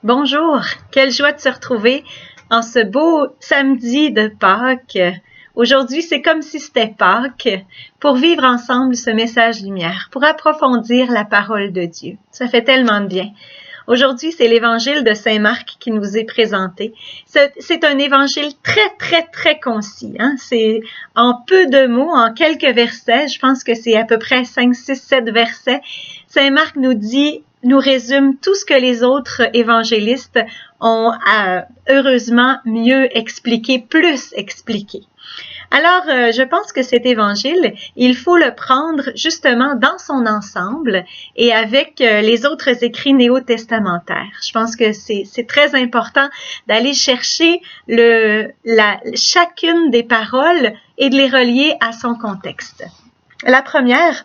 Bonjour, quelle joie de se retrouver en ce beau samedi de Pâques. Aujourd'hui, c'est comme si c'était Pâques pour vivre ensemble ce message lumière, pour approfondir la parole de Dieu. Ça fait tellement de bien. Aujourd'hui, c'est l'évangile de Saint Marc qui nous est présenté. C'est un évangile très concis. C'est en peu de mots, en quelques versets. Je pense que c'est à peu près 5, 6, 7 versets. Saint Marc nous résume tout ce que les autres évangélistes ont heureusement mieux expliqué, plus expliqué. Alors, je pense que cet évangile, il faut le prendre justement dans son ensemble et avec les autres écrits néo-testamentaires. Je pense que c'est très important d'aller chercher chacune des paroles et de les relier à son contexte. La première,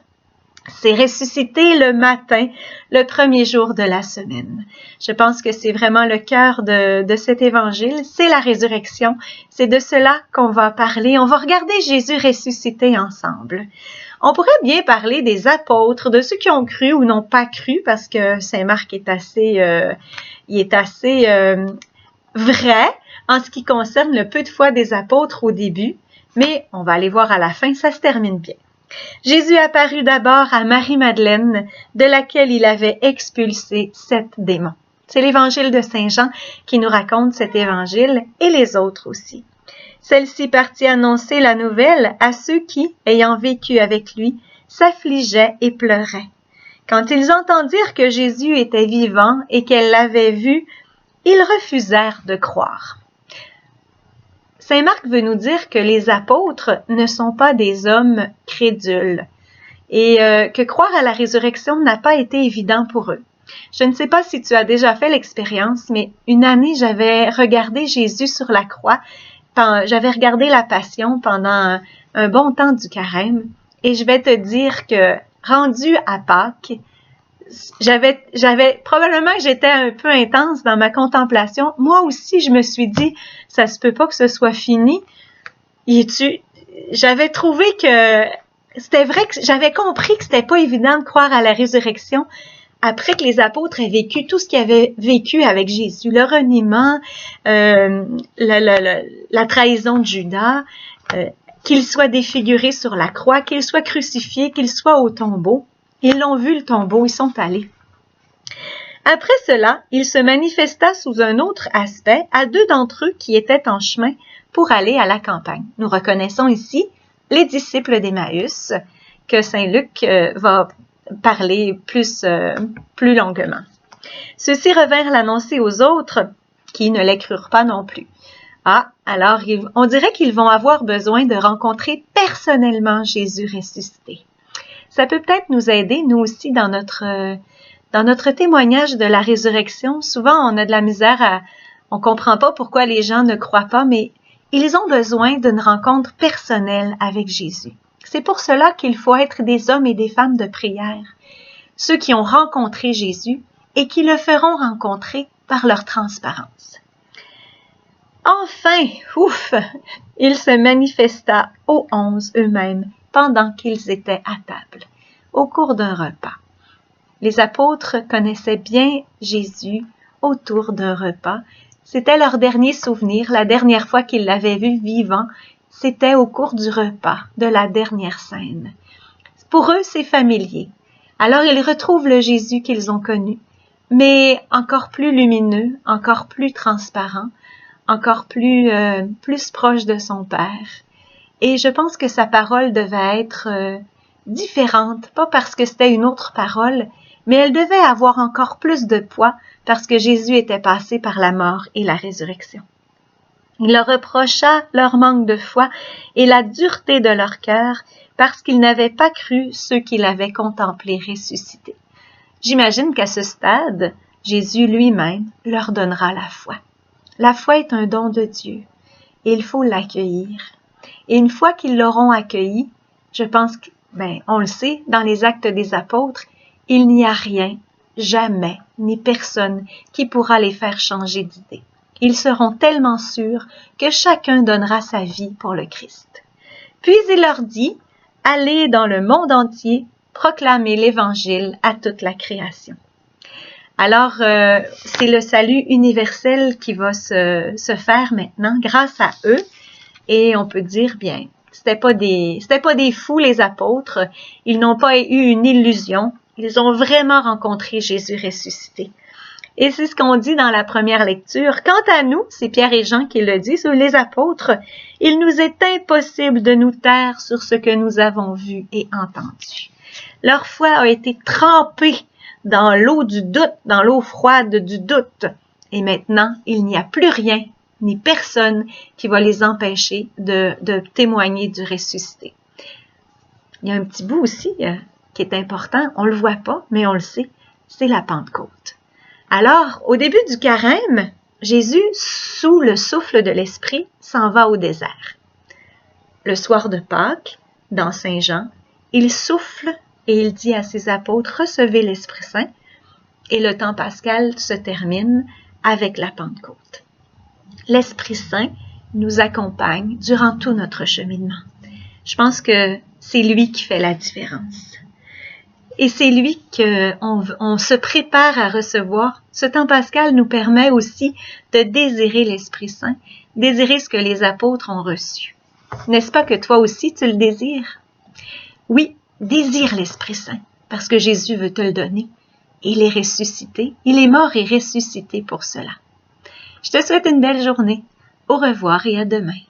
c'est ressusciter le matin, le premier jour de la semaine. Je pense que c'est vraiment le cœur de cet évangile, c'est la résurrection. C'est de cela qu'on va parler. On va regarder Jésus ressuscité ensemble. On pourrait bien parler des apôtres, de ceux qui ont cru ou n'ont pas cru, parce que Saint Marc est assez vrai en ce qui concerne le peu de foi des apôtres au début, mais on va aller voir à la fin, ça se termine bien. Jésus apparut d'abord à Marie-Madeleine, de laquelle il avait expulsé 7 démons. C'est l'évangile de Saint Jean qui nous raconte cet évangile et les autres aussi. Celle-ci partit annoncer la nouvelle à ceux qui, ayant vécu avec lui, s'affligeaient et pleuraient. Quand ils entendirent que Jésus était vivant et qu'elle l'avait vu, ils refusèrent de croire. Saint Marc veut nous dire que les apôtres ne sont pas des hommes crédules et que croire à la résurrection n'a pas été évident pour eux. Je ne sais pas si tu as déjà fait l'expérience, mais une année, j'avais regardé Jésus sur la croix. J'avais regardé la Passion pendant un bon temps du carême et je vais te dire que rendu à Pâques, probablement que j'étais un peu intense dans ma contemplation. Moi aussi, je me suis dit, ça se peut pas que ce soit fini. J'avais trouvé que c'était vrai que j'avais compris que c'était pas évident de croire à la résurrection après que les apôtres aient vécu tout ce qu'ils avaient vécu avec Jésus, le reniement, la trahison de Judas, qu'il soit défiguré sur la croix, qu'il soit crucifié, qu'il soit au tombeau. Ils l'ont vu, le tombeau, ils sont allés. Après cela, il se manifesta sous un autre aspect à 2 d'entre eux qui étaient en chemin pour aller à la campagne. Nous reconnaissons ici les disciples d'Emmaüs, que Saint Luc va parler plus longuement. Ceux-ci revinrent l'annoncer aux autres, qui ne les crurent pas non plus. Alors on dirait qu'ils vont avoir besoin de rencontrer personnellement Jésus ressuscité. Ça peut peut-être nous aider, nous aussi, dans notre témoignage de la résurrection. Souvent, on a de la misère on comprend pas pourquoi les gens ne croient pas, mais ils ont besoin d'une rencontre personnelle avec Jésus. C'est pour cela qu'il faut être des hommes et des femmes de prière. Ceux qui ont rencontré Jésus et qui le feront rencontrer par leur transparence. Enfin, il se manifesta aux 11 eux-mêmes pendant qu'ils étaient à table, au cours d'un repas. Les apôtres connaissaient bien Jésus autour d'un repas. C'était leur dernier souvenir, la dernière fois qu'ils l'avaient vu vivant, c'était au cours du repas, de la dernière scène. Pour eux, c'est familier. Alors ils retrouvent le Jésus qu'ils ont connu, mais encore plus lumineux, encore plus transparent, encore plus proche de son Père. Et je pense que sa parole devait être différente, pas parce que c'était une autre parole, mais elle devait avoir encore plus de poids parce que Jésus était passé par la mort et la résurrection. Il leur reprocha leur manque de foi et la dureté de leur cœur parce qu'ils n'avaient pas cru ceux qui l'avaient contemplé ressuscité. J'imagine qu'à ce stade, Jésus lui-même leur donnera la foi. La foi est un don de Dieu et il faut l'accueillir. Et une fois qu'ils l'auront accueilli, je pense que, on le sait, dans les Actes des Apôtres, il n'y a rien, jamais, ni personne qui pourra les faire changer d'idée. Ils seront tellement sûrs que chacun donnera sa vie pour le Christ. Puis il leur dit, allez dans le monde entier, proclamer l'Évangile à toute la création. Alors, c'est le salut universel qui va se faire maintenant grâce à eux. Et on peut dire, bien, c'était pas des fous, les apôtres. Ils n'ont pas eu une illusion. Ils ont vraiment rencontré Jésus ressuscité. Et c'est ce qu'on dit dans la première lecture. Quant à nous, c'est Pierre et Jean qui le disent, ou les apôtres, il nous est impossible de nous taire sur ce que nous avons vu et entendu. Leur foi a été trempée dans l'eau du doute, dans l'eau froide du doute. Et maintenant, il n'y a plus rien, ni personne qui va les empêcher de témoigner du ressuscité. Il y a un petit bout aussi qui est important, on le voit pas, mais on le sait, c'est la Pentecôte. Alors, au début du carême, Jésus, sous le souffle de l'Esprit, s'en va au désert. Le soir de Pâques, dans Saint Jean, il souffle et il dit à ses apôtres, recevez l'Esprit Saint, et le temps pascal se termine avec la Pentecôte. L'Esprit Saint nous accompagne durant tout notre cheminement. Je pense que c'est lui qui fait la différence. Et c'est lui qu'on se prépare à recevoir. Ce temps pascal nous permet aussi de désirer l'Esprit Saint, désirer ce que les apôtres ont reçu. N'est-ce pas que toi aussi tu le désires? Oui, désire l'Esprit Saint, parce que Jésus veut te le donner. Il est ressuscité, il est mort et ressuscité pour cela. Je te souhaite une belle journée. Au revoir et à demain.